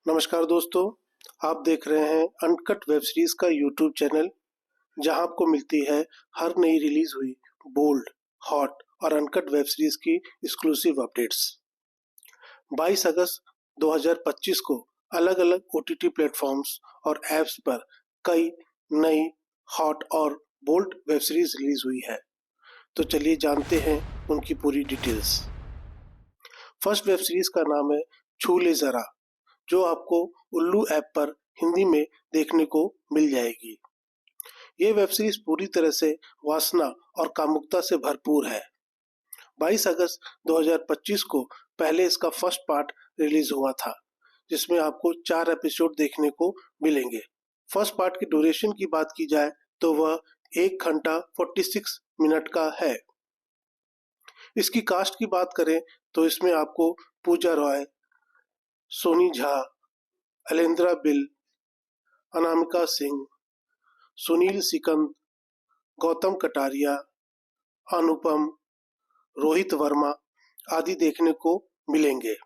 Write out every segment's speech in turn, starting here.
नमस्कार दोस्तों, आप देख रहे हैं अनकट वेब सीरीज का यूट्यूब चैनल, जहां आपको मिलती है हर नई रिलीज हुई बोल्ड, हॉट और अनकट वेब सीरीज की एक्सक्लूसिव अपडेट्स। 22 अगस्त 2025 को अलग अलग ओटीटी प्लेटफॉर्म्स और ऐप्स पर कई नई हॉट और बोल्ड वेब सीरीज रिलीज हुई है। तो चलिए जानते हैं उनकी पूरी डिटेल्स। फर्स्ट वेब सीरीज का नाम है छू ले जरा, जो आपको उल्लू ऐप पर हिंदी में देखने को मिल जाएगी। ये वेब सीरीज पूरी तरह से वासना और कामुकता से भरपूर है। 22 अगस्त 2025 को पहले इसका फर्स्ट पार्ट रिलीज हुआ था, जिसमें आपको 4 एपिसोड देखने को मिलेंगे। फर्स्ट पार्ट की ड्यूरेशन की बात की जाए तो वह 1 घंटा 46 मिनट का है। इसकी कास्ट की बात करें तो इसमें आपको पूजा रॉय, सोनी झा, अलेंद्रा बिल, अनामिका सिंह, सुनील सिकंद, गौतम कटारिया, अनुपम, रोहित वर्मा आदि देखने को मिलेंगे।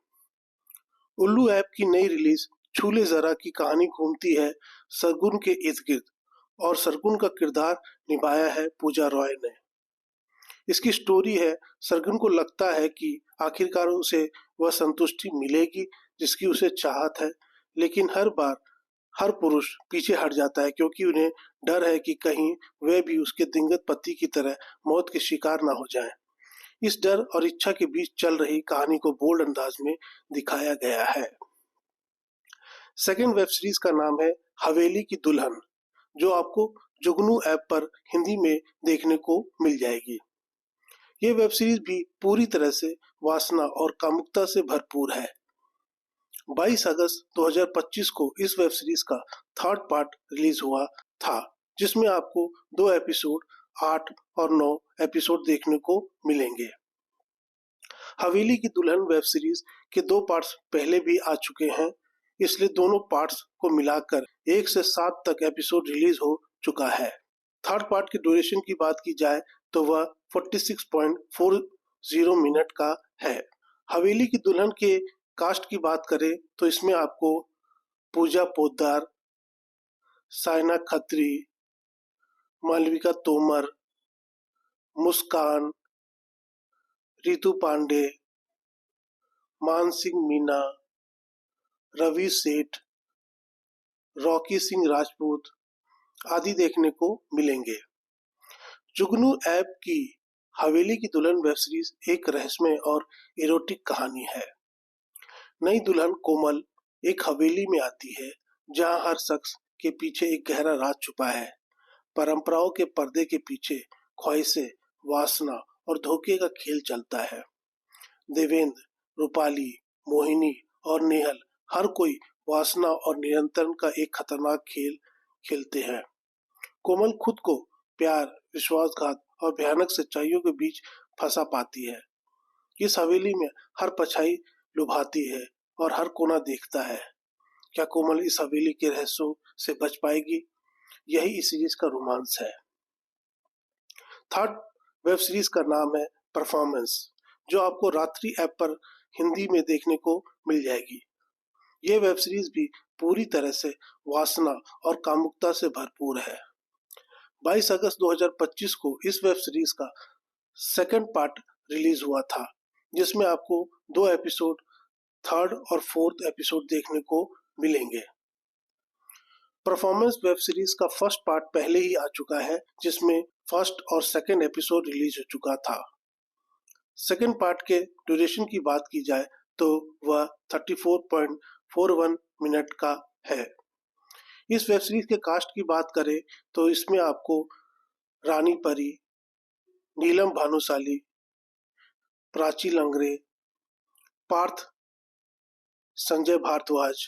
उल्लू ऐप की नई रिलीज छूले जरा की कहानी घूमती है सरगुन के इर्द गिर्द और सरगुन का किरदार निभाया है पूजा रॉय ने। इसकी स्टोरी है, सरगुन को लगता है कि आखिरकार उसे वह संतुष्टि मिलेगी जिसकी उसे चाहत है, लेकिन हर बार हर पुरुष पीछे हट जाता है क्योंकि उन्हें डर है कि कहीं वे भी उसके दिवंगत पति की तरह मौत के शिकार ना हो जाएं। इस डर और इच्छा के बीच चल रही कहानी को बोल्ड अंदाज में दिखाया गया है। सेकेंड वेब सीरीज का नाम है हवेली की दुल्हन, जो आपको जुगनू ऐप पर हिंदी में देखने को मिल जाएगी। ये वेब सीरीज भी पूरी तरह से वासना और कामुकता से भरपूर है। 22 अगस्त 2025 को इस वेब सीरीज का थर्ड पार्ट रिलीज हुआ था, जिसमें आपको 2 एपिसोड 8 और 9 एपिसोड देखने को मिलेंगे। हवेली की दुल्हन वेब सीरीज के 2 पार्ट्स पहले भी आ चुके हैं, इसलिए दोनों पार्ट्स को मिलाकर 1 से 7 तक एपिसोड रिलीज हो चुका है। थर्ड पार्ट की ड्यूरेशन की बात की जाए तो वह 46.40 मिनट का है। हवेली की दुल्हन के कास्ट की बात करें तो इसमें आपको पूजा पोद्दार, साइना खत्री, मालविका तोमर, मुस्कान, रितु पांडे, मानसिंह मीना, रवि सेठ, रॉकी सिंह राजपूत आदि देखने को मिलेंगे। जुगनू ऐप की हवेली की दुल्हन वेब सीरीज एक रहस्यमय और इरोटिक कहानी है। नई दुल्हन कोमल एक हवेली में आती है जहां हर शख्स के पीछे एक गहरा राज छुपा है। परंपराओं के पर्दे के पीछे ख्वाहिशें, वासना और धोखे का खेल चलता है। देवेंद्र, रूपाली, मोहिनी और नेहल हर कोई वासना और नियंत्रण का एक खतरनाक खेल खेलते हैं। कोमल खुद को प्यार, विश्वासघात और भयानक सच्चाइयों के बीच फंसा पाती है। इस हवेली में हर परछाई लुभाती है और हर कोना देखता है। क्या कोमल इस हवेली के रहस्यों से बच पाएगी? यही इस सीरीज का रोमांस है। थर्ड वेब सीरीज का नाम है परफॉर्मेंस, जो आपको रात्रि ऐप पर हिंदी में देखने को मिल जाएगी। ये वेब सीरीज भी पूरी तरह से वासना और कामुकता से भरपूर है। 22 अगस्त 2025 को इस वेब सीरीज का सेकंड पार्ट रिलीज हुआ था, जिसमें आपको 2 एपिसोड थर्ड और फोर्थ एपिसोड देखने को मिलेंगे। परफॉर्मेंस वेब सीरीज का फर्स्ट पार्ट पहले ही आ चुका है, जिसमें फर्स्ट और सेकंड एपिसोड रिलीज हो चुका था। सेकंड पार्ट के ड्यूरेशन की बात की जाए तो वह 34.41 मिनट का है। इस वेब सीरीज के कास्ट की बात करें तो इसमें आपको रानी परी, नीलम भानुशाली, प्राची लंगरे, पार्थ, संजय भारद्वाज,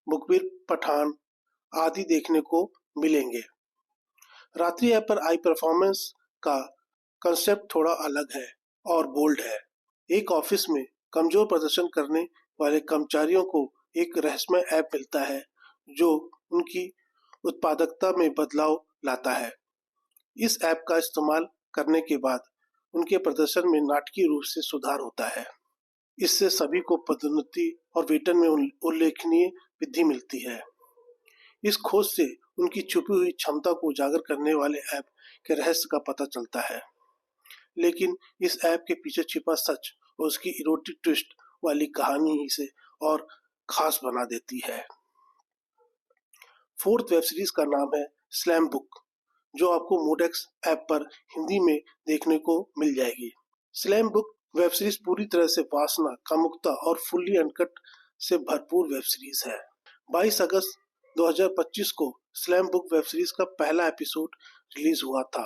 मुखबिर पठान आदि देखने को मिलेंगे। रात्रि ऐप पर आई परफॉर्मेंस का कंसेप्ट थोड़ा अलग है और बोल्ड है। एक ऑफिस में कमजोर प्रदर्शन करने वाले कर्मचारियों को एक रहस्यमय ऐप मिलता है जो उनकी उत्पादकता में बदलाव लाता है। इस ऐप का इस्तेमाल करने के बाद उनके प्रदर्शन में नाटकीय रूप से सुधार होता है। इससे सभी को पदोन्नति और वेतन में उल्लेखनीय वृद्धि मिलती है। इस खोज से उनकी छुपी हुई क्षमता को उजागर करने वाले ऐप के रहस्य का पता चलता है। लेकिन इस ऐप के पीछे छिपा सच और उसकी इरोटिक ट्विस्ट वाली कहानी ही इसे और खास बना देती है। फोर्थ वेब सीरीज का नाम है स्लैम बुक, जो आपको मोडेक्स ऐप पर हिंदी में देखने को मिल जाएगी। स्लैम बुक वेब सीरीज पूरी तरह से वासना, कामुकता और फुल्ली अनकट से भरपूर वेब सीरीज है। 22 अगस्त 2025 को स्लैम बुक वेब सीरीज का पहला एपिसोड रिलीज हुआ था।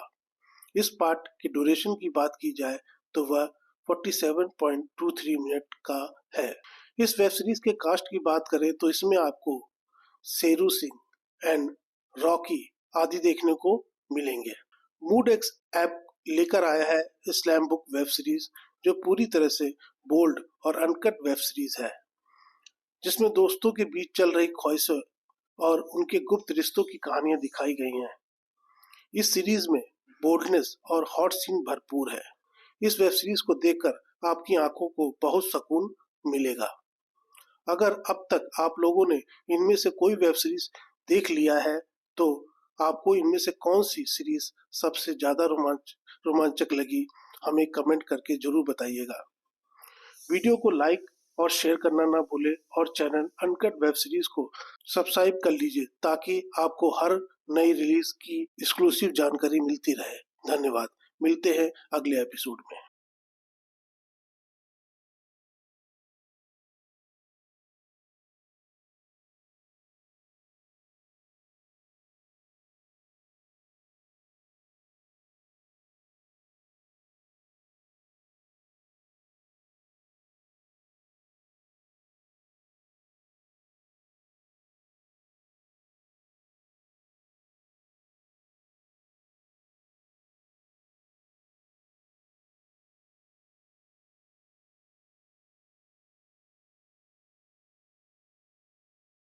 इस पार्ट की ड्यूरेशन की बात की जाए तो वह 47.23 मिनट का है। इस वेब सीरीज के कास्ट की बात करें तो इसमें आपको शेरू सिंह एंड रॉकी आदि देखने को मिलेंगे। मूडेक्स ऐप लेकर आया है स्लैम बुक वेब सीरीज, जो पूरी तरह से बोल्ड और अनकट वेब सीरीज है, जिसमें दोस्तों के बीच चल रही ख्वाहिशों और उनके गुप्त रिश्तों की कहानियां दिखाई गई हैं। इस सीरीज में बोल्डनेस और हॉट सीन भरपूर है। इस वेब सीरीज को देखकर आपकी आंखों को बहुत सुकून मिलेगा। अगर अब तक आप लोगों ने इनमें से कोई वेब सीरीज देख लिया है तो आपको इनमें से कौन सी सीरीज सबसे ज्यादा रोमांचक लगी, हमें कमेंट करके जरूर बताइएगा। वीडियो को लाइक और शेयर करना ना भूले और चैनल अनकट वेब सीरीज को सब्सक्राइब कर लीजिए ताकि आपको हर नई रिलीज की एक्सक्लूसिव जानकारी मिलती रहे। धन्यवाद। मिलते हैं अगले एपिसोड में।